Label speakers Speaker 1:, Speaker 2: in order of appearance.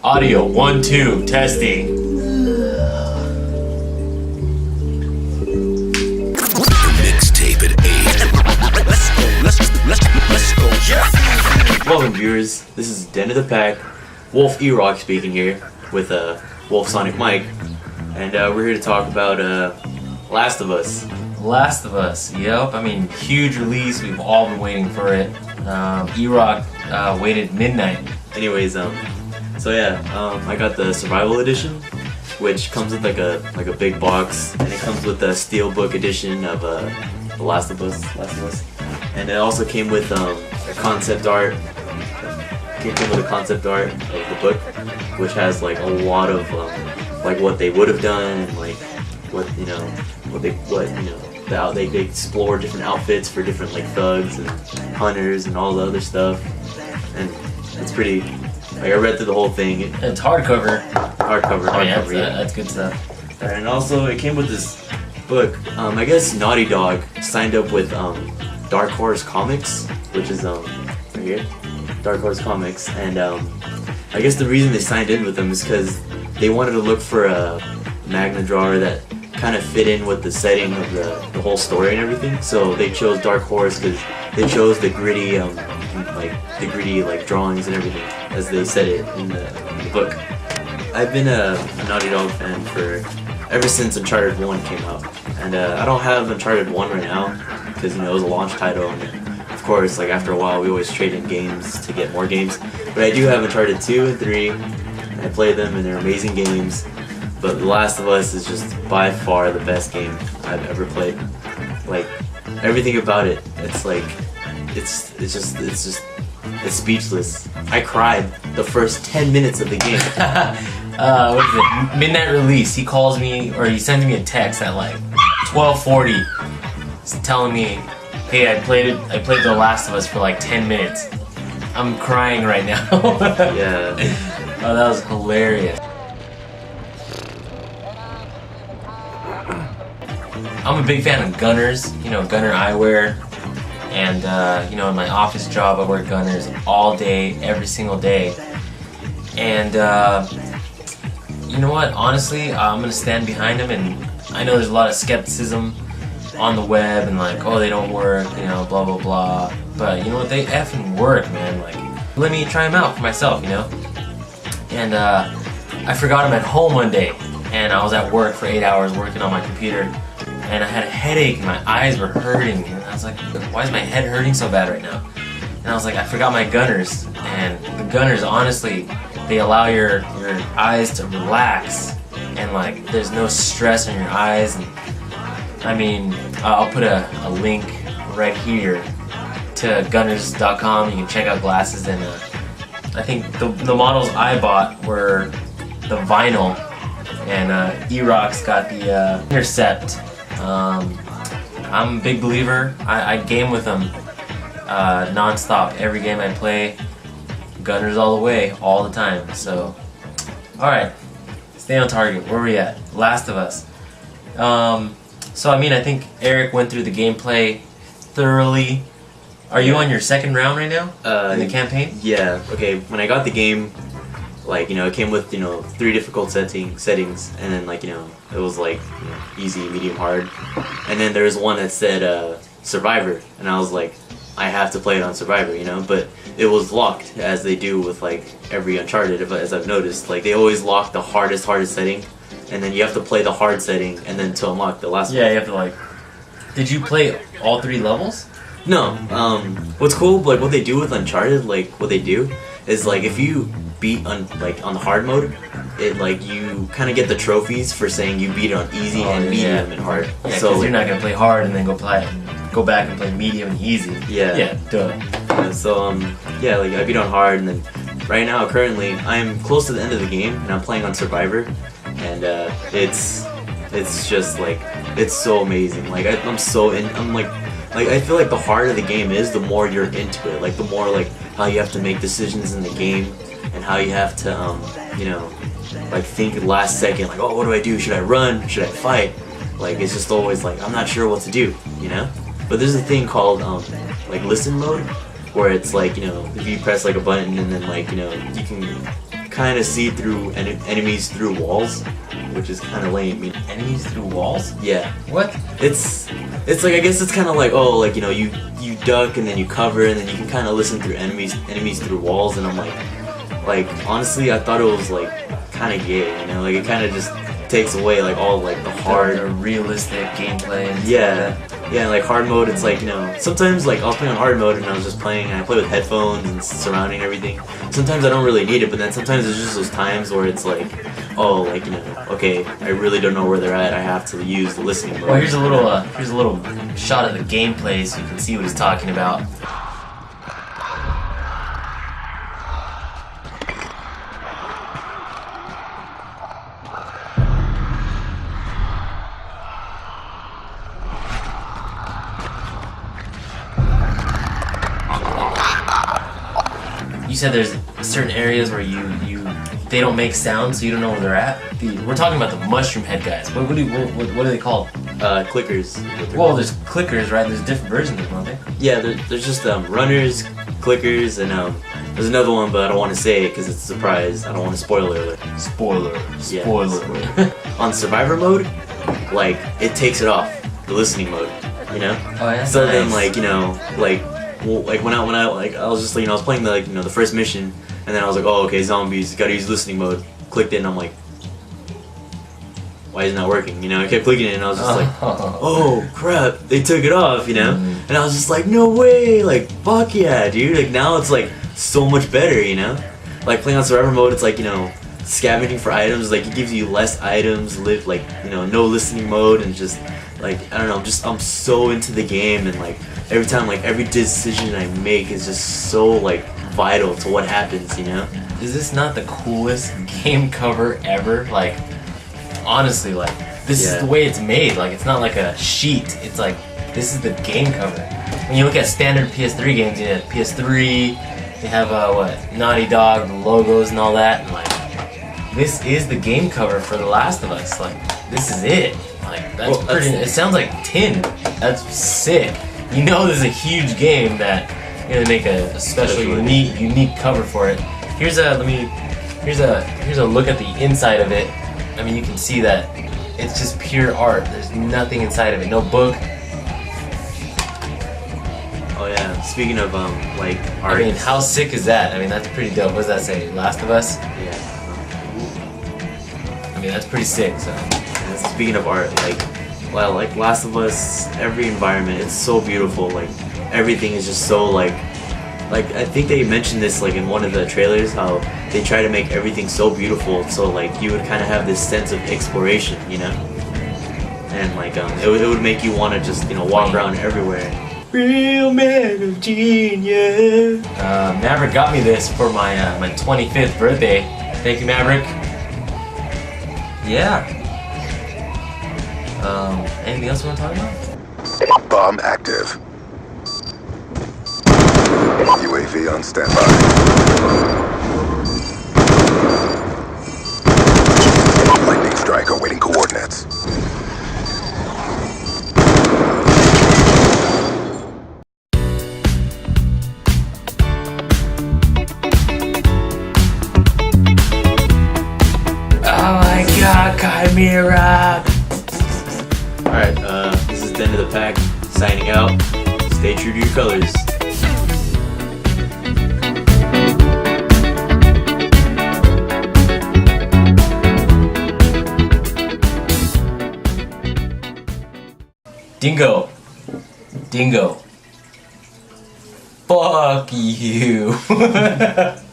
Speaker 1: Audio 1 2 testing.
Speaker 2: Mixtape at 8. Let's go. Yeah.
Speaker 3: Welcome viewers, this is Den of the Pack, Wolf E-Rock speaking here with Wolf Sonic Mike, and we're here to talk about Last of Us.
Speaker 1: Last of Us, yep. I mean, huge release. We've all been waiting for it. E-Rock waited midnight.
Speaker 3: Anyways, I got the Survival Edition, which comes with like a big box, and it comes with a Steelbook edition of The Last of Us. And it also came with a concept art. It came with a concept art of the book, which has like a lot of like what they would have done, and like they explore different outfits for different like thugs and hunters and all the other stuff, and it's pretty. Like I read through the whole thing.
Speaker 1: It's hardcover.
Speaker 3: Hardcover.
Speaker 1: Yeah, that's good stuff.
Speaker 3: And also, it came with this book. I guess Naughty Dog signed up with Dark Horse Comics, which is right here, Dark Horse Comics, and I guess the reason they signed in with them is because they wanted to look for a Magna drawer that kind of fit in with the setting of the whole story and everything. So they chose Dark Horse because they chose the gritty, drawings and everything, as they said it in the book. I've been a Naughty Dog fan ever since Uncharted 1 came out, and I don't have Uncharted 1 right now because it was a launch title, and of course, like after a while, we always trade in games to get more games. But I do have Uncharted 2 and 3, and I play them, and they're amazing games. But The Last of Us is just by far the best game I've ever played. Like everything about it, it's speechless. I cried the first 10 minutes of the game.
Speaker 1: What is it? Midnight release. He calls me, or he sends me a text at like 12:40, telling me, "Hey, I played The Last of Us for like 10 minutes. I'm crying right now."
Speaker 3: Yeah.
Speaker 1: Oh, that was hilarious. I'm a big fan of Gunners. Gunner eyewear. And, in my office job, I wear Gunners all day, every single day. And, you know what? Honestly, I'm going to stand behind them. And I know there's a lot of skepticism on the web and like, oh, they don't work, blah, blah, blah. But you know what? They effing work, man. Like, let me try them out for myself, And, I forgot them at home one day. And I was at work for 8 hours working on my computer. And I had a headache and my eyes were hurting, and I was like, why is my head hurting so bad right now? And I was like, I forgot my Gunners. And the Gunners, honestly, they allow your eyes to relax, and like there's no stress on your eyes. And I mean, I'll put a link right here to gunners.com. You can check out glasses, and I think the models I bought were the vinyl, and E-Rock's got the Intercept. I'm a big believer. I game with them non-stop. Every game I play, Gunners all the way, all the time. So, alright, stay on target. Where are we at? Last of Us. So I mean, I think Eric went through the gameplay thoroughly. Are you on your second round right now in the campaign?
Speaker 3: Yeah. Okay. When I got the game, like it came with 3 difficult settings, and then it was like easy, medium, hard, and then there was one that said Survivor, and I was like, I have to play it on Survivor, but it was locked, as they do with like every Uncharted, as I've noticed. Like they always lock the hardest setting, and then you have to play the hard setting, and then to unlock the last one.
Speaker 1: Yeah, you have to like. Did you play all 3 levels?
Speaker 3: No. What's cool, like what they do with Uncharted, like what they do is like if you beat on the hard mode, it like you kind of get the trophies for saying you beat it on easy and medium and hard.
Speaker 1: Yeah,
Speaker 3: so
Speaker 1: you're not gonna play hard and then go back and play medium and easy.
Speaker 3: Yeah.
Speaker 1: Yeah. Duh.
Speaker 3: Yeah, so like I beat on hard, and then right now currently I'm close to the end of the game, and I'm playing on Survivor, and it's just like it's so amazing. Like I feel like the harder the game is, the more you're into it. Like the more like how you have to make decisions in the game, and how you have to like think last second, like, oh, what do I do? Should I run? Should I fight? Like it's just always like I'm not sure what to do, But there's a thing called like listen mode, where it's like if you press like a button, and then like you can kind of see through enemies through walls, which is kind of lame. You know?
Speaker 1: Enemies through walls?
Speaker 3: Yeah.
Speaker 1: What?
Speaker 3: It's like, I guess it's kind of like, oh, like, you know, you duck and then you cover and then you can kind of listen through enemies through walls, and I'm like honestly, I thought it was like kind of gay, you know, like it kind of just takes away like all like the hard,
Speaker 1: the realistic gameplay. And
Speaker 3: yeah, yeah, like hard mode. It's like, you know, sometimes like I was playing on hard mode and I was just playing and I play with headphones and surrounding everything. Sometimes I don't really need it, but then sometimes there's just those times where it's like, oh, like, you know, okay, I really don't know where they're at. I have to use the listening mode.
Speaker 1: Well, here's a little shot of the gameplay so you can see what he's talking about. You said there's certain areas where they don't make sound, so you don't know where they're at. We're talking about the mushroom head guys. What are they called?
Speaker 3: Clickers.
Speaker 1: Well, there's clickers, right? There's different versions of them, aren't they?
Speaker 3: Yeah, there's just runners, clickers, and there's another one, but I don't want to say it because it's a surprise. I don't want to spoil it.
Speaker 1: Spoiler.
Speaker 3: On survivor mode, like it takes it off the listening mode, you know.
Speaker 1: Oh yeah.
Speaker 3: So
Speaker 1: nice.
Speaker 3: then, like, you know, like when I like I was just like, you know, I was playing the, like, you know, the first mission, and then I was like, oh, okay, zombies, gotta use listening mode. Clicked it, and I'm like, why isn't that working? You know, I kept clicking it, and I was just like, oh crap, they took it off, you know. And I was just like, no way, like fuck yeah, dude. Like now it's like so much better, you know. Like playing on survivor mode, it's like, you know, scavenging for items, like it gives you less items, like, you know, no listening mode, and just like, I don't know, I'm so into the game, and like every time, like every decision I make is just so like vital to what happens, you know.
Speaker 1: Is this not the coolest game cover ever? Like, honestly, like this is the way it's made. Like, it's not like a sheet. It's like, this is the game cover. When you look at standard PS3 games, you have PS3, they have what, Naughty Dog, the logos and all that, and like, this is the game cover for The Last of Us. Like, this is it. Like, that's pretty. It sounds like tin. That's sick. You know, there's a huge game that you're gonna make a special, unique cover for it. Here's a look at the inside of it. I mean, you can see that it's just pure art. There's nothing inside of it. No book.
Speaker 3: Oh yeah. Speaking of like art.
Speaker 1: I mean, how sick is that? I mean, that's pretty dope. What does that say? Last of Us?
Speaker 3: Yeah.
Speaker 1: I mean, that's pretty sick. So.
Speaker 3: And speaking of art, like, well, like Last of Us, every environment, it's so beautiful. Like everything is just so like I think they mentioned this like in one of the trailers, how they try to make everything so beautiful, so like you would kind of have this sense of exploration, you know. And like it would make you want to just, you know, walk around everywhere. Real man of genius.
Speaker 1: Maverick got me this for my 25th birthday. Thank you, Maverick. Yeah. Anything else you want to talk about?
Speaker 2: Bomb active. UAV on standby. Lightning strike awaiting coordinates.
Speaker 1: Oh my god, Chimera!
Speaker 3: Alright, this is the end of the pack. Signing out. Stay true to your colors.
Speaker 1: Dingo. Fuck you.